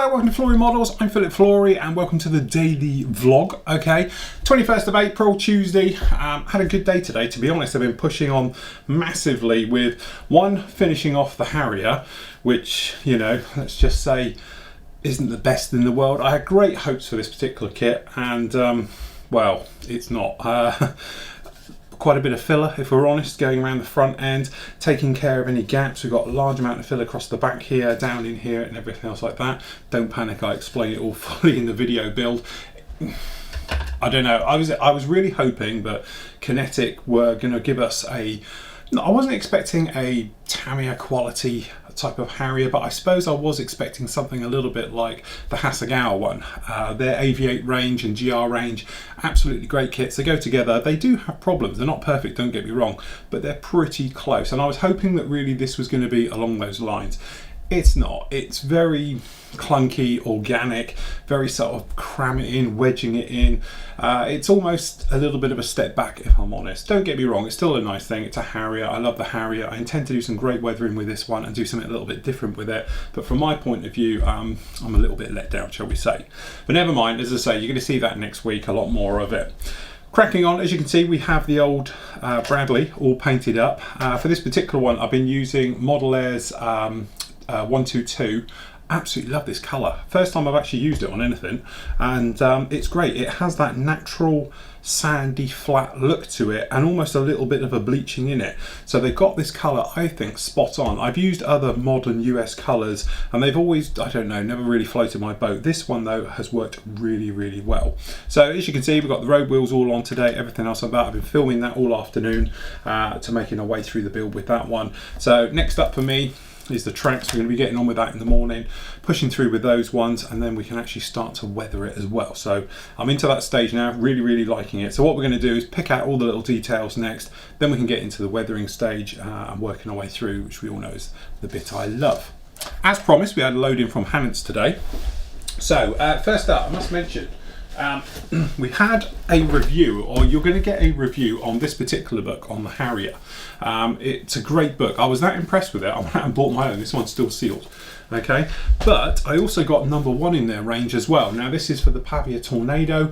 Hello, welcome to Flory Models. I'm Flory and welcome to the daily vlog. Okay, 21st of April, Tuesday. Had a good day today, to be honest. I've been pushing on massively with finishing off the Harrier, which, you know, let's just say isn't the best in the world. I had great hopes for this particular kit and well, it's not. Quite a bit of filler, if we're honest, going around the front end, taking care of any gaps. We've got a large amount of filler across the back here, down in here, and everything else like that. Don't panic, I explain it all fully in the video build. I don't know, I was really hoping that Kinetic were going to give us I wasn't expecting a Tamiya quality type of Harrier, but I suppose I was expecting something a little bit like the Hasegawa one. Their AV8 range and GR range, absolutely great kits. They go together. They do have problems. They're not perfect, don't get me wrong, but they're pretty close. And I was hoping that really this was going to be along those lines. It's not. It's very clunky, organic, very sort of cram it in, wedging it in. It's almost a little bit of a step back, if I'm honest. Don't get me wrong, it's still a nice thing. It's a Harrier. I love the Harrier. I intend to do some great weathering with this one and do something a little bit different with it. But from my point of view, I'm a little bit let down, shall we say. But never mind, as I say, you're going to see that next week, a lot more of it. Cracking on, as you can see, we have the old Bradley all painted up. For this particular one, I've been using Model Air's 122. Absolutely love this colour. First time I've actually used it on anything, and it's great. It has that natural sandy flat look to it and almost a little bit of a bleaching in it. So they've got this colour, I think, spot on. I've used other modern US colours and they've always, I don't know, never really floated my boat. This one though has worked really, really well. So as you can see, we've got the road wheels all on today, everything else like that. I've been filming that all afternoon to making our way through the build with that one. So next up for me is the tracks. We're going to be getting on with that in the morning, pushing through with those ones, and then we can actually start to weather it as well. So I'm into that stage now, really, really liking it. So what we're going to do is pick out all the little details next, then we can get into the weathering stage and working our way through, which we all know is the bit I love. As promised, we had a load in from Hannants today. So first up, I must mention, we had a review, or you're going to get a review on this particular book on the Harrier. It's a great book. I was that impressed with it, I went out and bought my own. This one's still sealed, okay? But I also got #1 in their range as well. Now this is for the Pavia Tornado.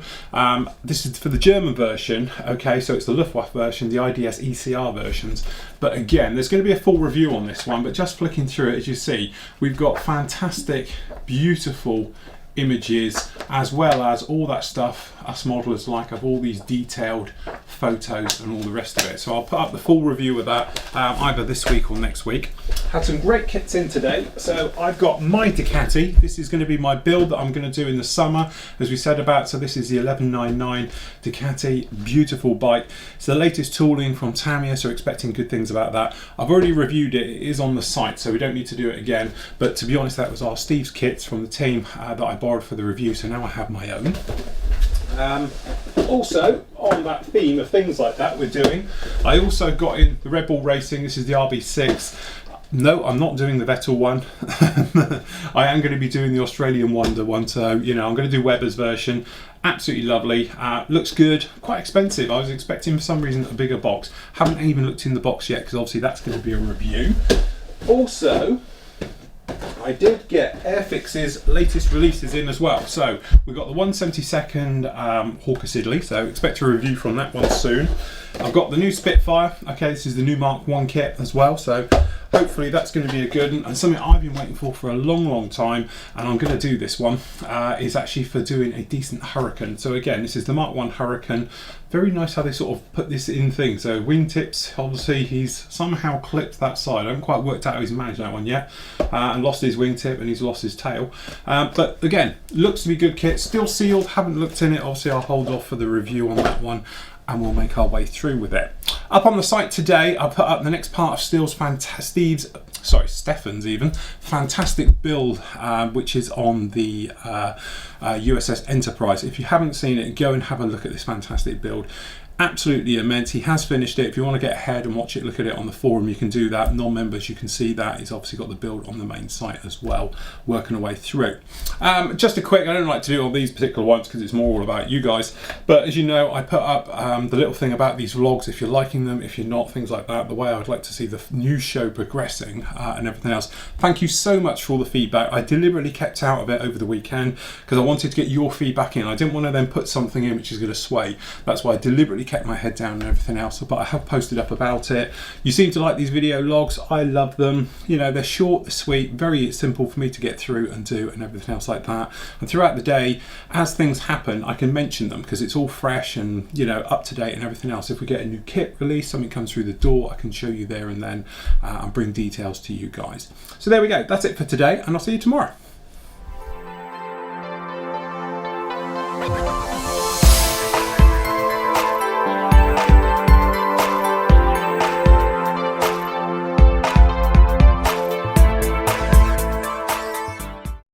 This is for the German version, okay? So it's the Luftwaffe version, the IDS ECR versions. But again, there's going to be a full review on this one, but just flicking through it, as you see, we've got fantastic, beautiful images, as well as all that stuff us modelers like, of all these detailed photos and all the rest of it. So I'll put up the full review of that either this week or next week. Had some great kits in today. So I've got my Ducati. This is going to be my build that I'm going to do in the summer, as we said about. So this is the 1199 Ducati, beautiful bike. It's the latest tooling from Tamiya, so expecting good things about that. I've already reviewed it. It is on the site, so we don't need to do it again. But to be honest, that was our Steve's kits from the team that I borrowed for the review, so now I have my own. Also, on that theme of things like that we're doing, I also got in the Red Bull Racing. This is the RB6. No, I'm not doing the Vettel one. I am going to be doing the Australian Wonder one, so you know, I'm going to do Weber's version. Absolutely lovely, looks good, quite expensive. I was expecting for some reason a bigger box. Haven't even looked in the box yet, because obviously that's going to be a review. Also, I did get Airfix's latest releases in as well. So we've got the 172nd Hawker Siddeley, so expect a review from that one soon. I've got the new Spitfire. Okay, this is the new Mark 1 kit as well, so hopefully that's going to be a good one, and something I've been waiting for a long time, and I'm going to do this one, is actually for doing a decent Hurricane. So again, this is the Mark 1 Hurricane. Very nice how they sort of put this in thing. So wingtips, obviously he's somehow clipped that side. I haven't quite worked out how he's managed that one yet, and lost his wingtip and he's lost his tail. But again, looks to be good kit, still sealed, haven't looked in it. Obviously I'll hold off for the review on that one, and we'll make our way through with it. Up on the site today, I'll put up the next part of Stefan's even fantastic build, which is on the USS Enterprise. If you haven't seen it, go and have a look at this fantastic build. absolutely immense. He has finished it. If you want to get ahead and watch it, look at it on the forum, you can do that. Non-members, you can see that. He's obviously got the build on the main site as well, working away through. Just a quick, I don't like to do all these particular ones because it's more all about you guys, but as you know, I put up the little thing about these vlogs, if you're liking them, if you're not, things like that, the way I'd like to see the new show progressing and everything else. Thank you so much for all the feedback. I deliberately kept out of it over the weekend because I wanted to get your feedback in. I didn't want to then put something in which is going to sway. That's why I deliberately kept my head down and everything else, but I have posted up about it. You seem to like these video logs. I love them. You know, they're short, they're sweet, very simple for me to get through and do and everything else like that. And throughout the day, as things happen, I can mention them because it's all fresh and, you know, up to date and everything else. If we get a new kit release, something comes through the door, I can show you there and then and bring details to you guys. So there we go. That's it for today, and I'll see you tomorrow.